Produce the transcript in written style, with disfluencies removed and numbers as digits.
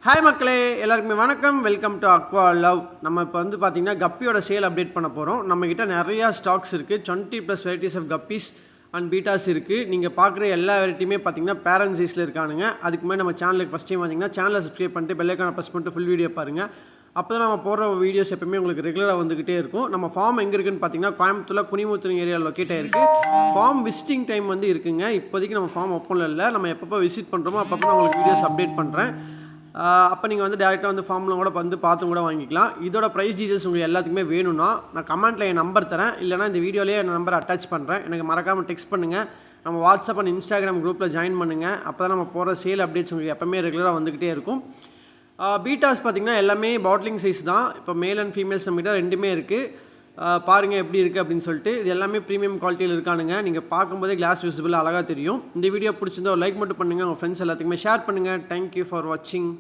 Hi மக்களே, எல்லாருக்குமே வணக்கம். Welcome to Aqua love. நம்ம இப்போ வந்து பார்த்தீங்கன்னா கப்பியோட சேல் அப்டேட் பண்ண போகிறோம். நம்மக்கிட்ட நிறையா ஸ்டாக்ஸ் இருக்குது. 20+ varieties of guppies and bettas இருக்குது. நீங்கள் பார்க்குற எல்லா வெரைட்டியுமே பார்த்தீங்கன்னா பேரண்ட் சைஸில் இருக்கானுங்க. அதுக்கு முன்னாடி நம்ம சேனலுக்கு ஃபஸ்ட் டைம் வந்தீங்கன்னா சேனலை சப்ஸ்கிரைப் பண்ணிட்டு பெல்லைக்கான ப்ரெஸ் பண்ணிட்டு ஃபுல் வீடியோ பாருங்கள். அப்போ தான் நம்ம போடுற வீடியோஸ் எப்பவுமே உங்களுக்கு ரெகுலராக வந்துக்கிட்டே இருக்கும். நம்ம ஃபார்ம் எங்கே இருக்குன்னு பார்த்தீங்கன்னா கோயம்புத்தூரில் குனிமுத்தூர் ஏரியாவில் லொக்கேட் ஆகிருக்கு. ஃபார்ம் விசிட்டிங் டைம் வந்து இருக்குங்க. இப்போதைக்கு நம்ம ஃபார்ம் ஓப்பனில் இல்லை. நம்ம எப்பப்போ விசிட் பண்ணுறோமோ அப்பப்போ நான் உங்களுக்கு வீடியோஸ் அப்டேட் பண்ணுறேன். அப்போ நீங்கள் வந்து டேரெக்டாக வந்து ஃபார்மில் கூட வந்து பார்த்து கூட வாங்கிக்கலாம். இதோட ப்ரைஸ் டீட்டெயில்ஸ் உங்களுக்கு எல்லாத்துக்குமே வேணும்னா நான் கமெண்ட்டில் என் நம்பர் தரேன், இல்லைனா இந்த வீடியோலேயே என் நம்பர் அட்டாச் பண்ணுறேன். எனக்கு மறக்காமல் டெக்ஸ்ட் பண்ணுங்கள். நம்ம வாட்ஸ்அப் அண்ட் இன்ஸ்டாகிராம் குரூப்பில் ஜாயின் பண்ணுங்கள். அப்போ தான் நம்ம போகிற சேல் அப்டேட்ஸ் உங்களுக்கு எப்போவுமே ரெகுலராக வந்துக்கிட்டே இருக்கும். பீட்டாஸ் பார்த்திங்கன்னா எல்லாமே பாட்லிங் சைஸ் தான். இப்போ மேல் அண்ட் ஃபீமேல்ஸ் நம்மகிட்ட ரெண்டுமே இருக்குது. பாருங்கள் எப்படி இருக்குது அப்படின்னு சொல்லிட்டு. இது எல்லாமே ப்ரீமியம் குவாலிட்டியில் இருக்கானுங்க. நீங்கள் பார்க்கும்போதே கிளாஸ் விசிபிள் அழகாக தெரியும். இந்த வீடியோ பிடிச்சிருந்தா ஒரு லைக் மட்டும் பண்ணுங்கள். உங்கள் ஃப்ரெண்ட்ஸ் எல்லாத்துக்குமே ஷேர் பண்ணுங்கள். தேங்க்யூ ஃபார் வாட்சிங்.